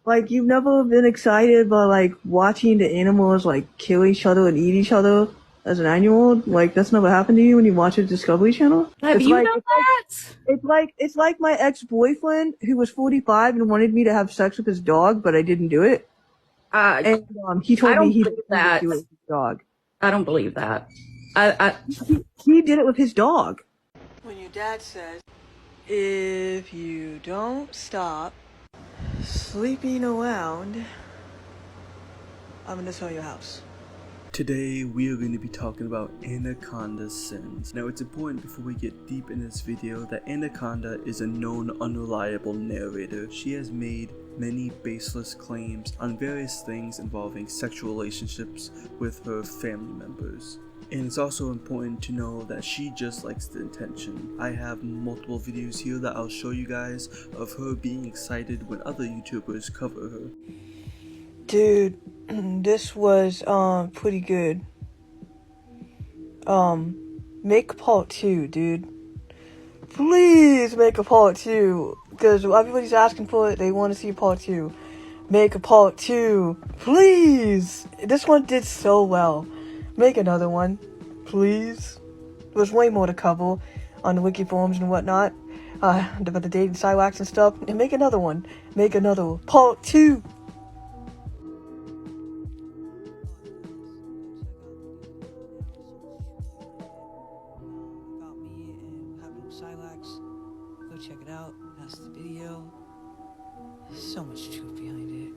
Like, you've never been excited by, like, watching the animals, like, kill each other and eat each other as an animal? Like, that's never happened to you when you watch a Discovery Channel? Have It's you like, done it's like, that? it's like my ex-boyfriend who was 45 and wanted me to have sex with his dog, but I didn't do it. Uh, And, he I told me don't he believe didn't need to that. do it with his dog. I don't believe that. I He did it with his dog. When your dad says, if you don't stop sleeping around, I'm gonna sell your house. Today we are going to be talking about Anaconda Sins. Now it's important before we get deep in this video that Anaconda is a known unreliable narrator. She has made many baseless claims on various things involving sexual relationships with her family members. And it's also important to know that she just likes the attention. I have multiple videos here that I'll show you guys of her being excited when other YouTubers cover her. Dude, this was pretty good. Make part 2, dude. Please make a part 2, because everybody's asking for it. They want to see part 2. Make a part 2, please. This one did so well. Make another one, please. There's way more to cover on the wiki forums and whatnot. About the dating sidewax and stuff. And make another one. Make another part 2. About me and having sidewax. Go check it out. That's the video. There's so much truth behind it.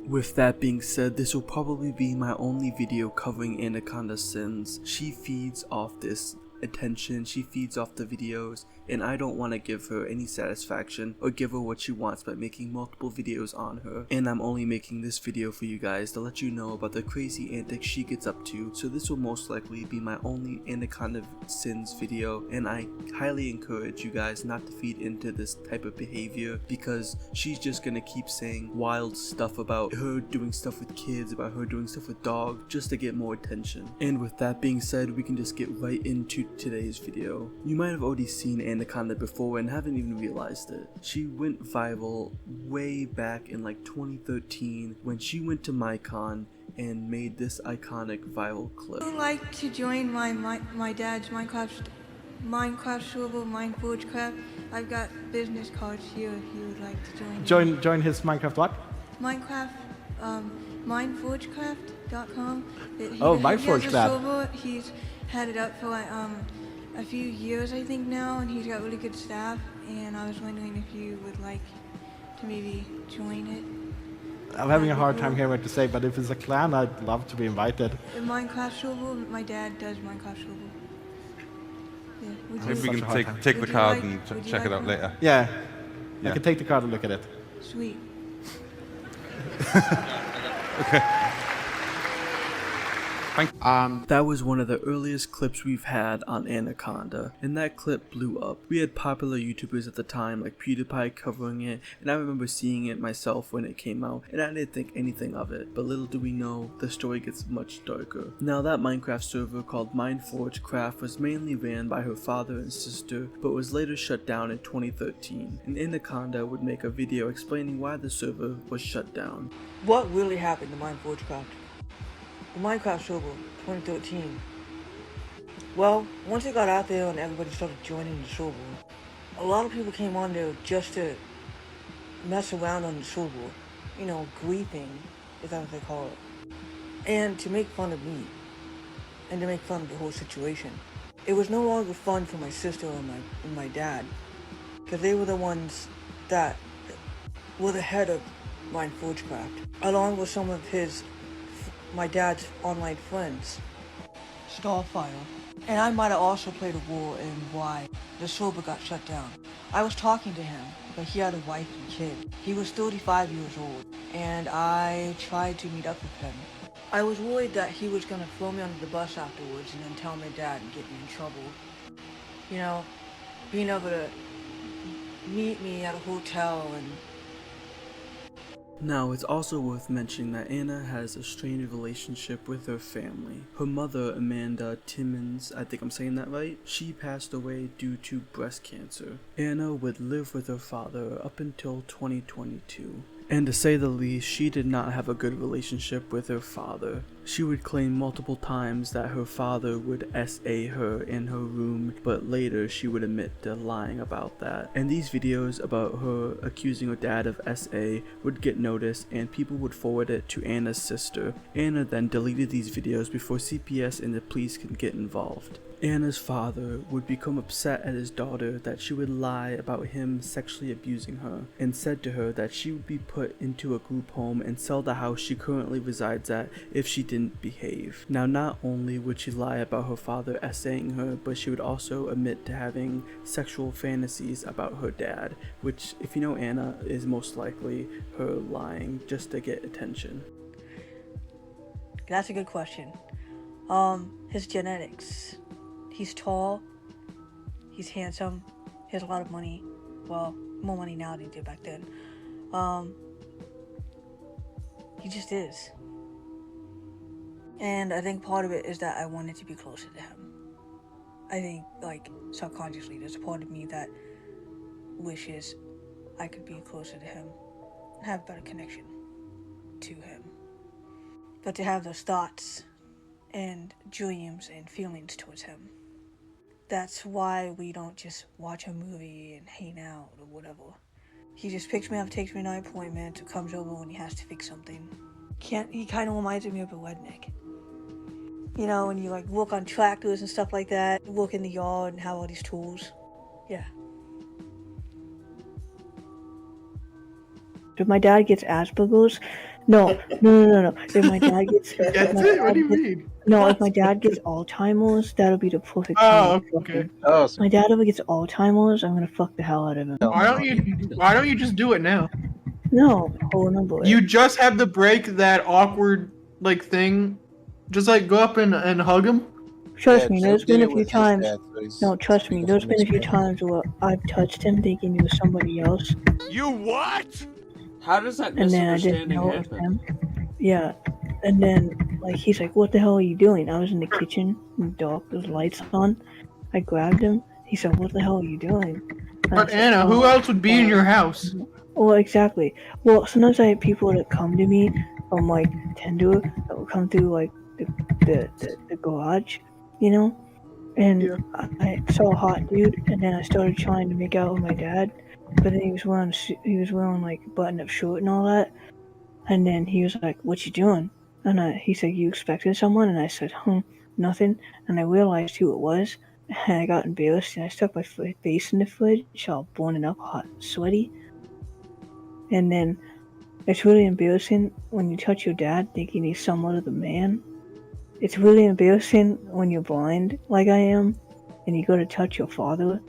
With that being said, this will probably be my only video covering Anaconda Sins. She feeds off this attention, she feeds off the videos, and I don't want to give her any satisfaction or give her what she wants by making multiple videos on her. And I'm only making this video for you guys to let you know about the crazy antics she gets up to, so this will most likely be my only Anaconda Sins video, and I highly encourage you guys not to feed into this type of behavior, because she's just gonna keep saying wild stuff about her doing stuff with kids, about her doing stuff with dogs, just to get more attention. And with that being said, we can just get right into today's video. You might have already seen Anaconda before and haven't even realized it. She went viral way back in like 2013 when she went to MyCon and made this iconic viral clip. Would you like to join my dad's Minecraft server, Forgecraft? I've got business cards here if you would like to join his Minecraft what? Minecraft, mineforgecraft.com. Oh, MineForgeCraft. He's had it up for like, a few years, I think now, and he's got really good staff, and I was wondering if you would like to maybe join it. I'm having a hard time hearing what to say, but if it's a clan, I'd love to be invited. The Minecraft server, my dad does Minecraft server. Yeah, maybe we can take the card and check it out later. Yeah. I can take the card and look at it. Sweet. Okay. That was one of the earliest clips we've had on Anaconda, and that clip blew up. We had popular YouTubers at the time like PewDiePie covering it, and I remember seeing it myself when it came out, and I didn't think anything of it, but little do we know, the story gets much darker. Now that Minecraft server called MineForgeCraft was mainly ran by her father and sister, but was later shut down in 2013, and Anaconda would make a video explaining why the server was shut down. What really happened to MineForgeCraft? The Minecraft server, 2013. Well, once it got out there and everybody started joining the server, a lot of people came on there just to mess around on the server. You know, griefing, is that what they call it. And to make fun of me. And to make fun of the whole situation. It was no longer fun for my sister and my dad. Because they were the ones that were the head of MineForgeCraft. Along with some of my dad's online friends, Starfire, and I might have also played a role in why the server got shut down. I was talking to him, but he had a wife and kid. He was 35 years old, and I tried to meet up with him. I was worried that he was gonna throw me under the bus afterwards and then tell my dad and get me in trouble. You know, being able to meet me at a hotel and Now, it's also worth mentioning that Anna has a strained relationship with her family. Her mother, Amanda Timmons, I think I'm saying that right, she passed away due to breast cancer. Anna would live with her father up until 2022. And to say the least, she did not have a good relationship with her father. She would claim multiple times that her father would SA her in her room, but later she would admit to lying about that. And these videos about her accusing her dad of SA would get noticed, and people would forward it to Anna's sister. Anna then deleted these videos before CPS and the police could get involved. Anna's father would become upset at his daughter that she would lie about him sexually abusing her, and said to her that she would be put into a group home and sell the house she currently resides at if she didn't behave. Now, not only would she lie about her father SAing her, but she would also admit to having sexual fantasies about her dad, which, if you know Anna, is most likely her lying just to get attention. That's a good question. His genetics. He's tall, he's handsome, he has a lot of money. Well, more money now than he did back then. He just is. And I think part of it is that I wanted to be closer to him. I think, like, subconsciously, there's a part of me that wishes I could be closer to him and have a better connection to him. But to have those thoughts and dreams and feelings towards him, that's why we don't just watch a movie and hang out or whatever. He just picks me up, takes me to an appointment, or comes over when he has to fix something. He kind of reminds me of a redneck. You know, when you like work on tractors and stuff like that, work in the yard and have all these tools. Yeah. If my dad gets Asperger's, no. If my dad gets, What do you mean? No, if my dad gets Alzheimer's, that'll be the perfect Oh, time. okay. Oh, so My dad ever gets Alzheimer's, I'm gonna fuck the hell out of him. Why don't you just do it now? No, I'll remember it. You just have to break that awkward like thing. Just like go up and hug him. Trust me, there's been a few times. No, trust me, there's been a few times where I've touched him thinking he was somebody else, You what? how does that and then I didn't misunderstanding know it was happen? him. Yeah, and then like he's like, "What the hell are you doing?" I was in the kitchen, in the dark, there's lights on. I grabbed him. He said, "What the hell are you doing?" And I But said, Anna, who else would be in your house? Well, exactly. Well, sometimes I have people that come to me from like Tinder that will come through like the garage, you know, and Yeah. I saw a hot dude, and then I started trying to make out with my dad, but then he was wearing like a button-up shirt and all that, and then he was like, "What you doing?" And he said, "You expected someone?" And I said, nothing. And I realized who it was, and I got embarrassed, and I stuck my face in the fridge, all burning up, hot, and sweaty. And then it's really embarrassing when you touch your dad thinking he's some other man. It's really embarrassing when you're blind, like I am, and you go to touch your father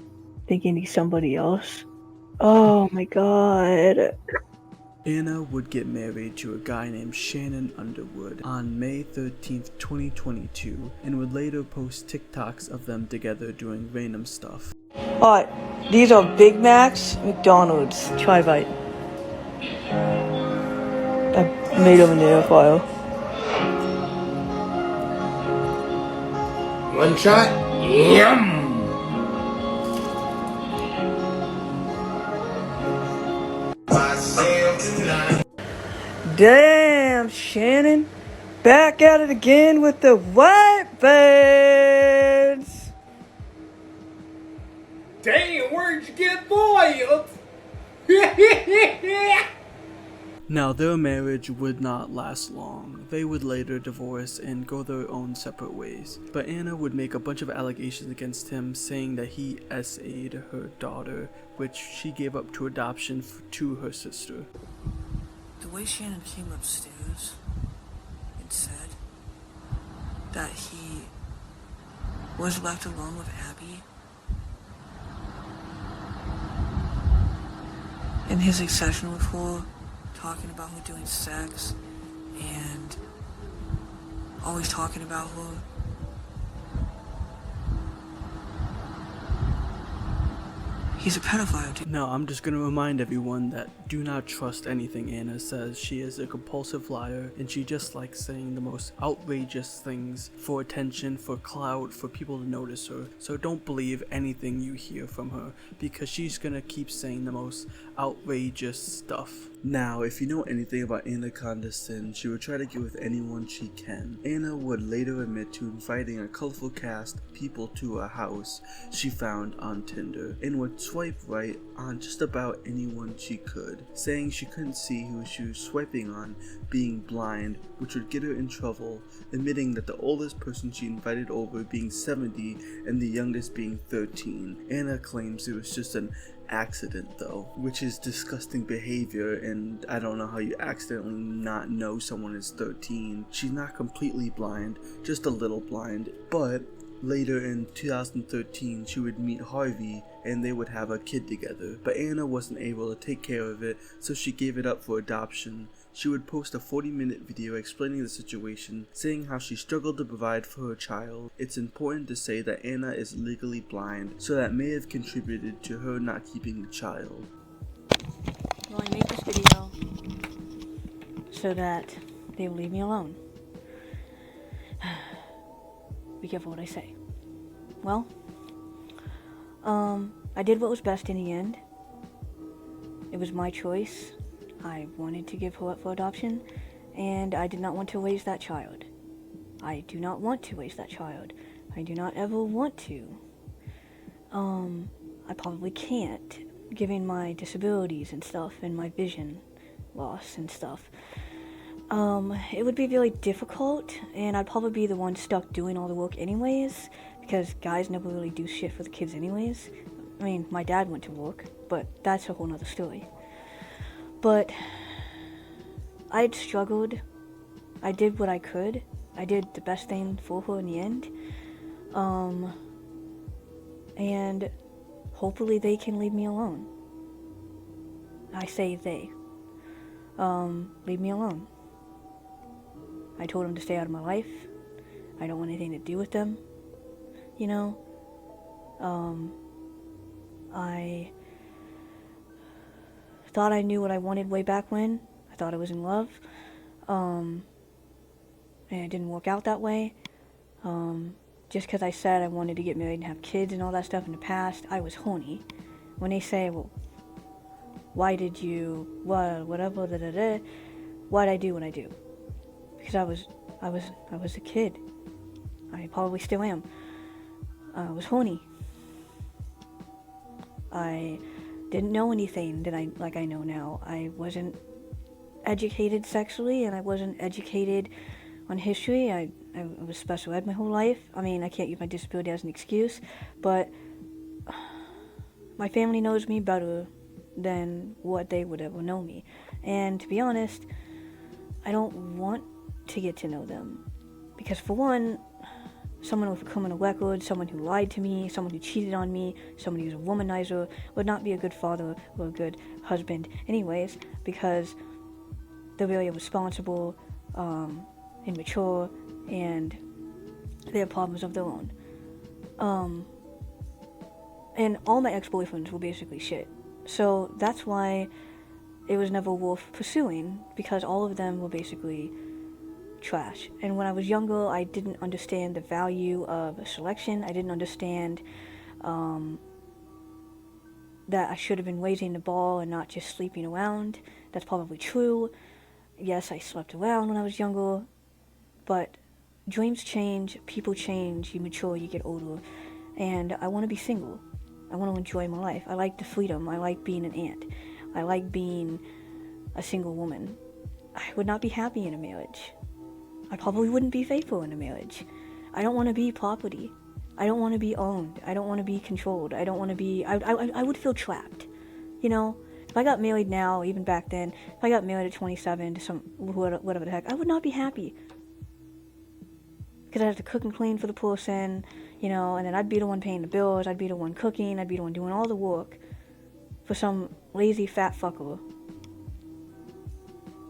thinking he's somebody else. Oh my god. Anna would get married to a guy named Shannon Underwood on May 13th, 2022, and would later post TikToks of them together doing random stuff. Alright, these are Big Macs, McDonald's. Try bite. I made them in the air fryer. One shot. Yum. Damn, Shannon. Back at it again with the white bands. Damn, where'd you get boiled? Now, their marriage would not last long. They would later divorce and go their own separate ways. But Anna would make a bunch of allegations against him, saying that he SA'd her daughter, which she gave up to adoption to her sister. The way Shannon came upstairs and said that he was left alone with Abby, and his obsession with her, talking about her doing sex and always talking about her. He's a pedophile, dude. Now, I'm just gonna remind everyone that do not trust anything Anna says. She is a compulsive liar, and she just likes saying the most outrageous things for attention, for clout, for people to notice her. So don't believe anything you hear from her, because she's gonna keep saying the most outrageous stuff. Now, if you know anything about Anaconda Sins, she would try to get with anyone she can. Anna would later admit to inviting a colorful cast of people to a house she found on Tinder, and would swipe right on just about anyone she could, saying she couldn't see who she was swiping on, being blind, which would get her in trouble, admitting that the oldest person she invited over being 70 and the youngest being 13. Anna claims it was just an accident though, which is disgusting behavior, and I don't know how you accidentally not know someone is 13. She's not completely blind, just a little blind, but later in 2013 she would meet Harvey and they would have a kid together, but Anna wasn't able to take care of it, so she gave it up for adoption. She would post a 40-minute video explaining the situation, saying how she struggled to provide for her child. It's important to say that Anna is legally blind, so that may have contributed to her not keeping the child. Well, I make this video so that they will leave me alone. Be careful what I say. Well, I did what was best in the end. It was my choice. I wanted to give her up for adoption, and I did not want to raise that child. I do not want to raise that child. I do not ever want to. I probably can't, given my disabilities and stuff, and my vision loss and stuff. It would be really difficult, and I'd probably be the one stuck doing all the work anyways, because guys never really do shit for the kids anyways. I mean, my dad went to work, but that's a whole nother story. But I'd struggled. I did what I could. I did the best thing for her in the end. And hopefully they can leave me alone. I say they. Leave me alone. I told them to stay out of my life. I don't want anything to do with them. You know? I thought I knew what I wanted way back when. I thought I was in love. And it didn't work out that way. Just because I said I wanted to get married and have kids and all that stuff in the past, I was horny. When they say, well, why did you, whatever, why'd I do what I do? Because I was a kid. I probably still am. I was horny. I didn't know anything like I know now. I wasn't educated sexually, and I wasn't educated on history. I was special ed my whole life. I mean, I can't use my disability as an excuse, but my family knows me better than what they would ever know me. And to be honest, I don't want to get to know them. Because for one, someone with a criminal record, someone who lied to me, someone who cheated on me, someone who's a womanizer would not be a good father or a good husband anyways, because they're very irresponsible, immature, and they have problems of their own. And all my ex-boyfriends were basically shit. So that's why it was never worth pursuing, because all of them were basically trash. And when I was younger, I didn't understand the value of selection. I didn't understand that I should have been raising the ball and not just sleeping around. That's probably true. Yes, I slept around when I was younger, but dreams change, people change, you mature, you get older, and I want to be single. I want to enjoy my life. I like the freedom. I like being an aunt. I like being a single woman. I would not be happy in a marriage. I probably wouldn't be faithful in a marriage. I don't want to be property. I don't want to be owned. I don't want to be controlled. I don't want to be... I would feel trapped. You know? If I got married now, even back then, if I got married at 27 to some... whatever the heck, I would not be happy. Because I'd have to cook and clean for the person, you know, and then I'd be the one paying the bills, I'd be the one cooking, I'd be the one doing all the work for some lazy fat fucker.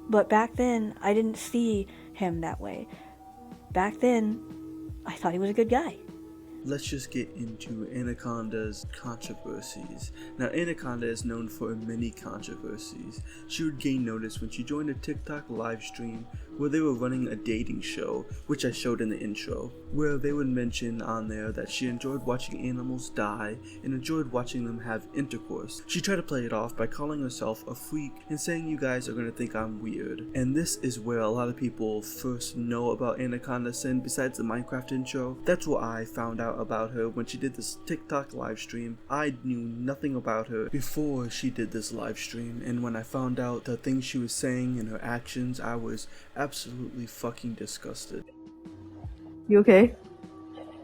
But back then, I didn't see him that way. Back then, I thought he was a good guy. let's just get into Anaconda's controversies. Now, Anaconda is known for many controversies. She would gain notice when she joined a TikTok live stream where they were running a dating show, which I showed in the intro, where they would mention on there that she enjoyed watching animals die and enjoyed watching them have intercourse. She tried to play it off by calling herself a freak and saying you guys are gonna think I'm weird. And this is where a lot of people first know about Anaconda Sins besides the Minecraft intro. That's where I found out about her when she did this TikTok live stream. I knew nothing about her before she did this live stream, and when I found out the things she was saying and her actions, I was absolutely fucking disgusted. You okay?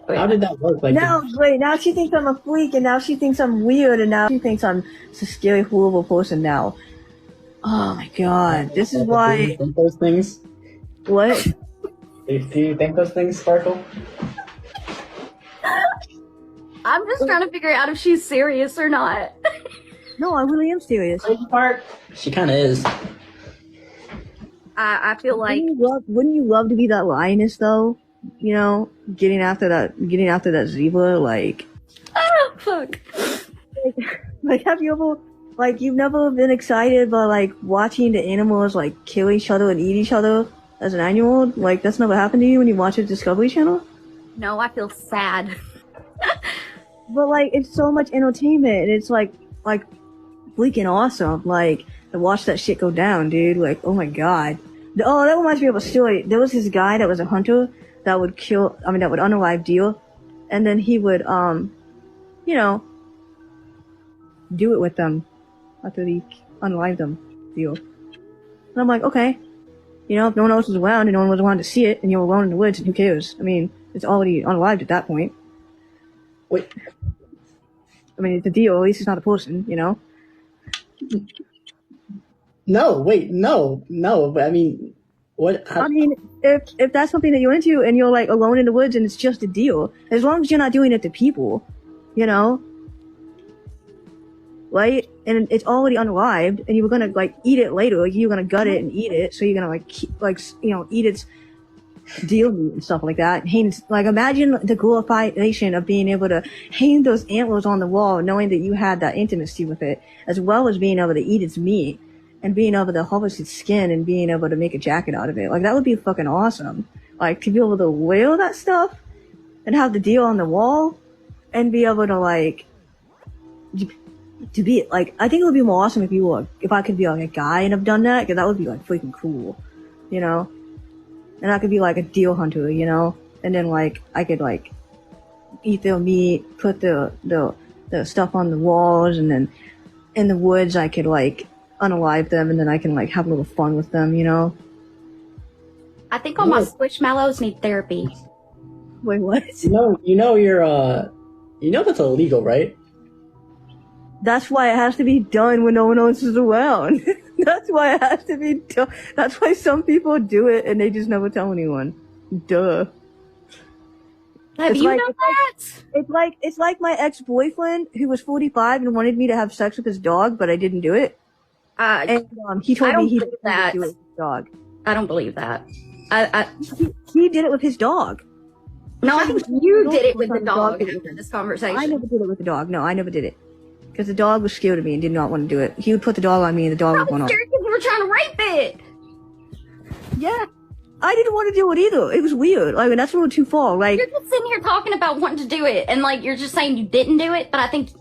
How did that work? Like, Now, wait, now she thinks I'm a freak, and now she thinks I'm weird, and now she thinks I'm a scary, horrible person now. Oh my god, this is why... Do you think those things? What? Do you think those things, Sparkle? I'm just trying to figure out if she's serious or not. No, I really am serious. She kind of is. I feel like Wouldn't you love to be that lioness, though? You know, getting after that zebra, like... oh fuck. Like, have you ever... Like, you've never been excited by, like, watching the animals, like, kill each other and eat each other as an 9-year-old? Like, that's never happened to you when you watch a Discovery Channel? No, I feel sad. But, like, it's so much entertainment, and it's, like, freaking awesome, like, to watch that shit go down, dude. Like, oh my god. Oh, that reminds me of a story. There was this guy that was a hunter that would that would unalive deer, and then he would, you know, do it with them after he unalived them, deer. And I'm like, okay. You know, if no one else was around and no one was around to see it, and you're alone in the woods, who cares? I mean, it's already unalived at that point. Wait. I mean, it's a deer, at least it's not a person, you know? No, wait, no, but I mean, what? I mean, if that's something that you're into and you're like alone in the woods and it's just a deal, as long as you're not doing it to people, you know, right? And it's already unalived, and you were gonna like eat it later, like you're gonna gut it and eat it, so you're gonna eat its deal meat and stuff like that. Like imagine the glorification of being able to hang those antlers on the wall, knowing that you had that intimacy with it, as well as being able to eat its meat. And being able to harvest its skin and being able to make a jacket out of it. Like, that would be fucking awesome. Like, to be able to wear that stuff and have the deal on the wall and be able to, like, to be, like, I think it would be more awesome if I could be, like, a guy and have done that, because that would be, like, freaking cool, you know? And I could be, like, a deer hunter, you know? And then, like, I could, like, eat their meat, put the stuff on the walls, and then in the woods I could, like, unalive them, and then I can like have a little fun with them, you know? I think all my squishmallows need therapy. Wait, what? You know that's illegal, right? That's why it has to be done when no one else is around. That's why it has to be done. That's why some people do it and they just never tell anyone. Duh. Have you done that? It's like my ex-boyfriend who was 45 and wanted me to have sex with his dog, but I didn't do it. And he told me he didn't do it with his dog. I don't believe that. He did it with his dog. No, I think you did it with the dog after this conversation. I never did it with the dog. No, I never did it. Because the dog was scared of me and did not want to do it. He would put the dog on me and the dog would run off. Scared because you were trying to rape it! Yeah. I didn't want to do it either. It was weird. Like, that's a little too far. Like, you're just sitting here talking about wanting to do it, and like you're just saying you didn't do it, but I think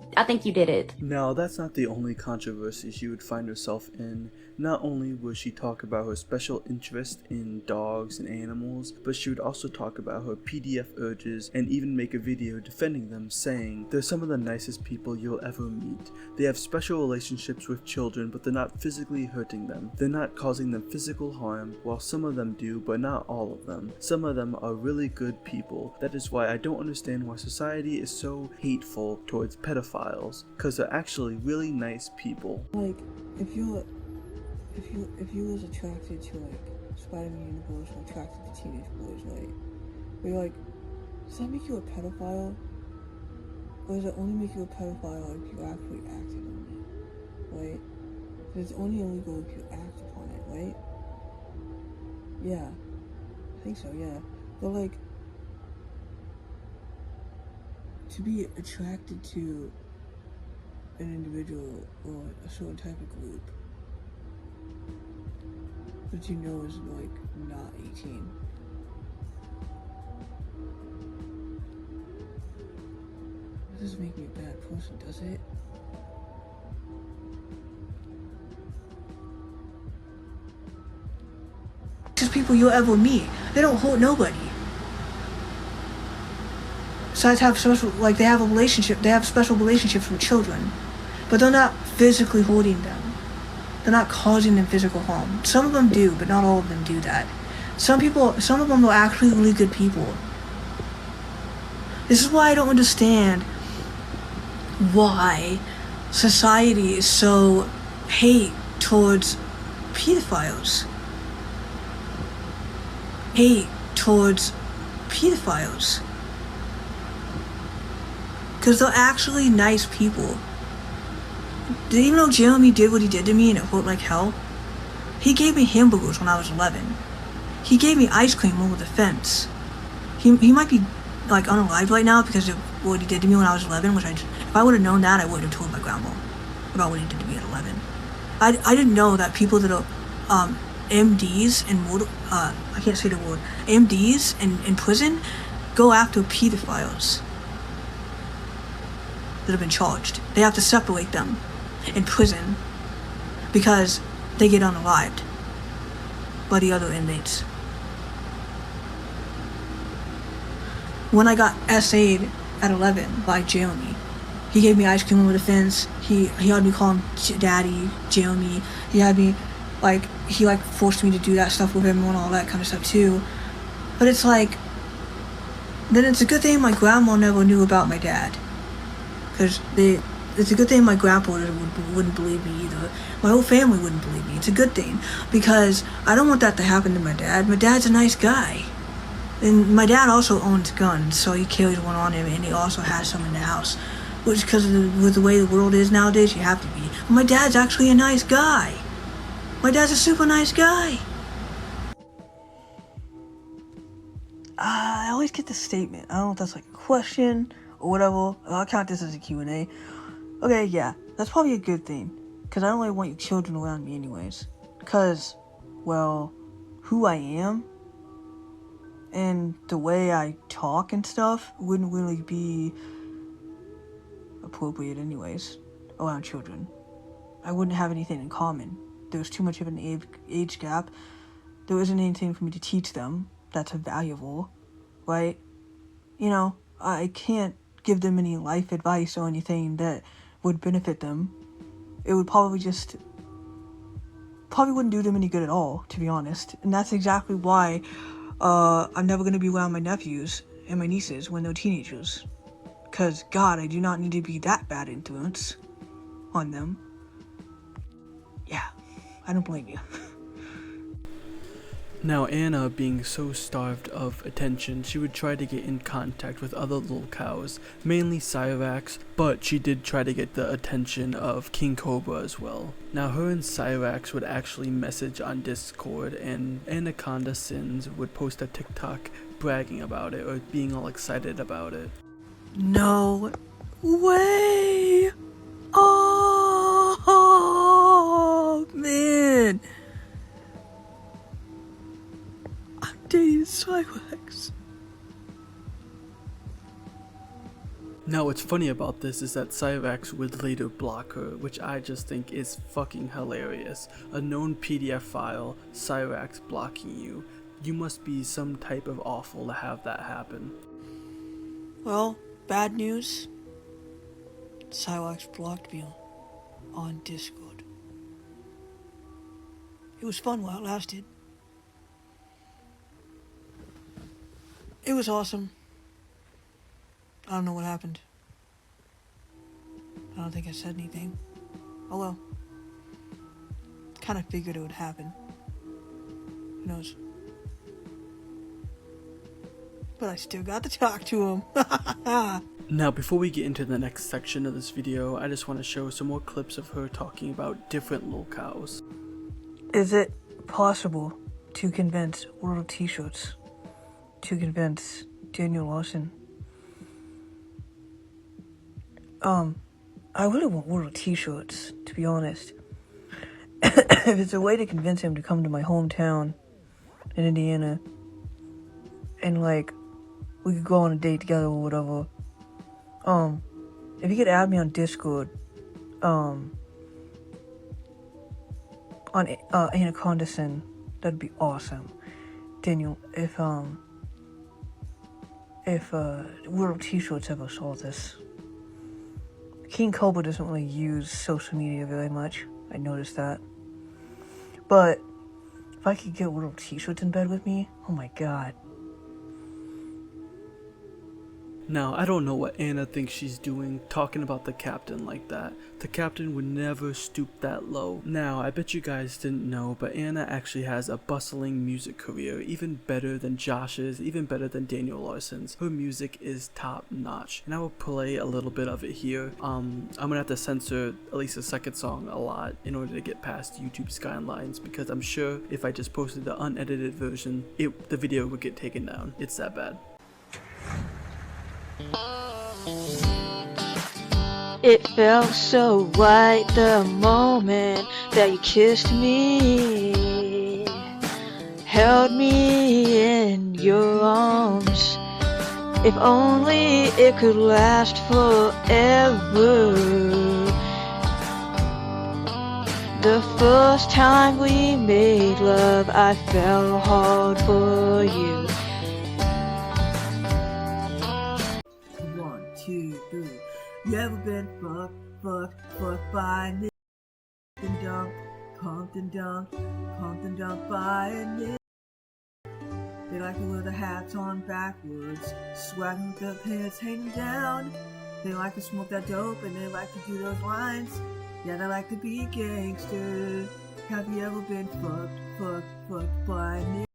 you did it. Now, that's not the only controversy she would find herself in. Not only would she talk about her special interest in dogs and animals, but she would also talk about her PDF urges and even make a video defending them, saying, "They're some of the nicest people you'll ever meet. They have special relationships with children, but they're not physically hurting them. They're not causing them physical harm, while some of them do, but not all of them. Some of them are really good people. That is why I don't understand why society is so hateful towards pedophiles, because they're actually really nice people." Like, if you was attracted to like Spider-Man universe or attracted to teenage boys, right? But you're like, does that make you a pedophile? Or does it only make you a pedophile if you actually acted on it? Right? It's only illegal if you act upon it, right? Yeah. I think so, yeah. But like, to be attracted to an individual or a certain type of group that you know is like not 18. That doesn't make me a bad person, does it? Just people you'll ever meet. They don't hold nobody. Besides have social, like they have a relationship, they have special relationships with children, but they're not physically holding them. They're not causing them physical harm. Some of them do, but not all of them do that. Some of them are actually really good people. This is why I don't understand why society is so hate towards pedophiles. Hate towards pedophiles. Because they're actually nice people. Did you know Jeremy did what he did to me and it hurt like hell? He gave me hamburgers when I was 11. He gave me ice cream over the fence. He might be like unalive right now because of what he did to me when I was 11, which if I would have known that, I would have told my grandma about what he did to me at 11. I didn't know that people that are MDs and I can't say the word, MDs in prison go after pedophiles that have been charged. They have to separate them in prison because they get unalived by the other inmates. When I got SA'd at 11 by Jeremy, he gave me ice cream over the fence. He had me call him Daddy, Jeremy. He had me, he forced me to do that stuff with him and all that kind of stuff too. But it's like, then it's a good thing my grandma never knew about my dad. Because it's a good thing my grandpa wouldn't believe me either. My whole family wouldn't believe me. It's a good thing. Because I don't want that to happen to my dad. My dad's a nice guy. And my dad also owns guns, so he carries one on him, and he also has some in the house. Which, because with the way the world is nowadays, you have to be. But my dad's actually a nice guy. My dad's a super nice guy. I always get this statement. I don't know if that's like a question or whatever. I'll count this as a Q&A. Okay, yeah, that's probably a good thing. Because I don't really want you children around me anyways. Because, well, who I am and the way I talk and stuff wouldn't really be appropriate anyways around children. I wouldn't have anything in common. There's too much of an age gap. There isn't anything for me to teach them that's valuable, right? You know, I can't give them any life advice or anything that would benefit them. It would probably wouldn't do them any good at all, to be honest. And that's exactly why I'm never going to be around my nephews and my nieces when they're teenagers. Because, God, I do not need to be that bad influence on them. Yeah, I don't blame you. Now, Anna, being so starved of attention, she would try to get in contact with other Lolcows, mainly Cyrax, but she did try to get the attention of King Cobra as well. Now, her and Cyrax would actually message on Discord, and Anaconda Sins would post a TikTok bragging about it or being all excited about it. No way! Oh, man! I'm dating Cyrax. Now, what's funny about this is that Cyrax would later block her, which I just think is fucking hilarious. A known PDF file, Cyrax blocking you. You must be some type of awful to have that happen. Well, bad news. Cyrax blocked me on Discord. It was fun while it lasted. It was awesome. I don't know what happened. I don't think I said anything. Oh well. Kind of figured it would happen. Who knows? But I still got to talk to him. Now, before we get into the next section of this video, I just want to show some more clips of her talking about different Lolcows. Is it possible to convince World T-shirts to convince Daniel Lawson I really want World t-shirts, to be honest. If it's a way to convince him to come to my hometown in Indiana, and like, we could go on a date together or whatever. If you could add me on Discord, on Annacondasin, that'd be awesome. Daniel, if World T-shirts ever saw this. King Cobra doesn't really use social media very much. I noticed that. But if I could get World T-shirts in bed with me, oh my god. Now, I don't know what Anna thinks she's doing talking about the captain like that. The captain would never stoop that low. Now, I bet you guys didn't know, but Anna actually has a bustling music career, even better than Josh's, even better than Daniel Larson's. Her music is top notch, and I will play a little bit of it here. I'm gonna have to censor at least the second song a lot in order to get past YouTube's guidelines, because I'm sure if I just posted the unedited version, the video would get taken down. It's that bad. It felt so right the moment that you kissed me, held me in your arms. If only it could last forever. The first time we made love, I fell hard for you. 1, 2, 3. You ever been fucked by a nigga and dumped, pumped and dumped by a nigga? They like to wear the hats on backwards, swagging with their pants hanging down. They like to smoke that dope and they like to do those lines. Yeah, they like to be gangster. Have you ever been fucked by a nigga?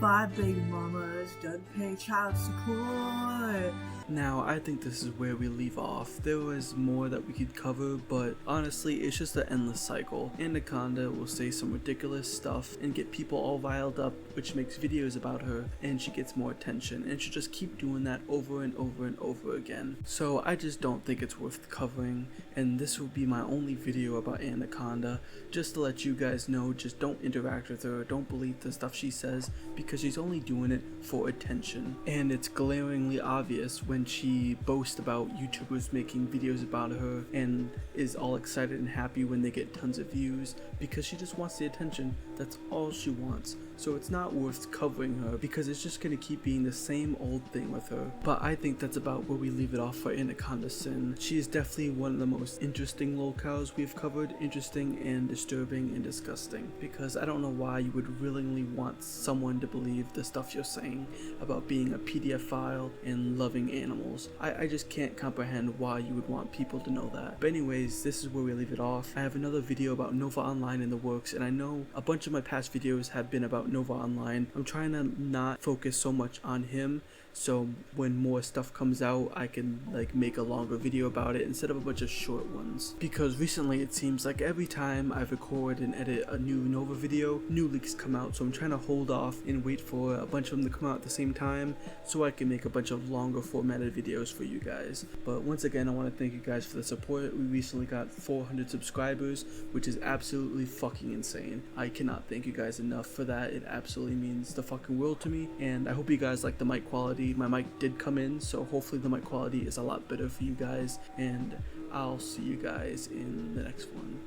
5 baby mamas, doesn't pay child support. Now, I think this is where we leave off. There was more that we could cover, but honestly, it's just an endless cycle. Anaconda will say some ridiculous stuff and get people all riled up, which makes videos about her, and she gets more attention, and she'll just keep doing that over and over and over again. So I just don't think it's worth covering, and this will be my only video about Anaconda, just to let you guys know, just don't interact with her, don't believe the stuff she says, because she's only doing it for attention. And it's glaringly obvious when she boasts about YouTubers making videos about her and is all excited and happy when they get tons of views, because she just wants the attention. That's all she wants. So it's not worth covering her, because it's just gonna keep being the same old thing with her. But I think that's about where we leave it off for Anaconda Sin. She is definitely one of the most interesting Lolcows we've covered. Interesting and disturbing and disgusting, because I don't know why you would willingly want someone to believe the stuff you're saying about being a PDF file and loving animals. I just can't comprehend why you would want people to know that. But anyways, this is where we leave it off. I have another video about Nova Online in the works, and I know a bunch of my past videos have been about Nova Online. I'm trying to not focus so much on him, so when more stuff comes out I can like make a longer video about it instead of a bunch of short ones, because recently it seems like every time I record and edit a new Nova video, new leaks come out. So I'm trying to hold off and wait for a bunch of them to come out at the same time so I can make a bunch of longer formatted videos for you guys. But once again, I want to thank you guys for the support. We recently got 400 subscribers, which is absolutely fucking insane. I cannot thank you guys enough for that. It absolutely means the fucking world to me, and I hope you guys like the mic quality. My mic did come in, so hopefully the mic quality is a lot better for you guys, and I'll see you guys in the next one.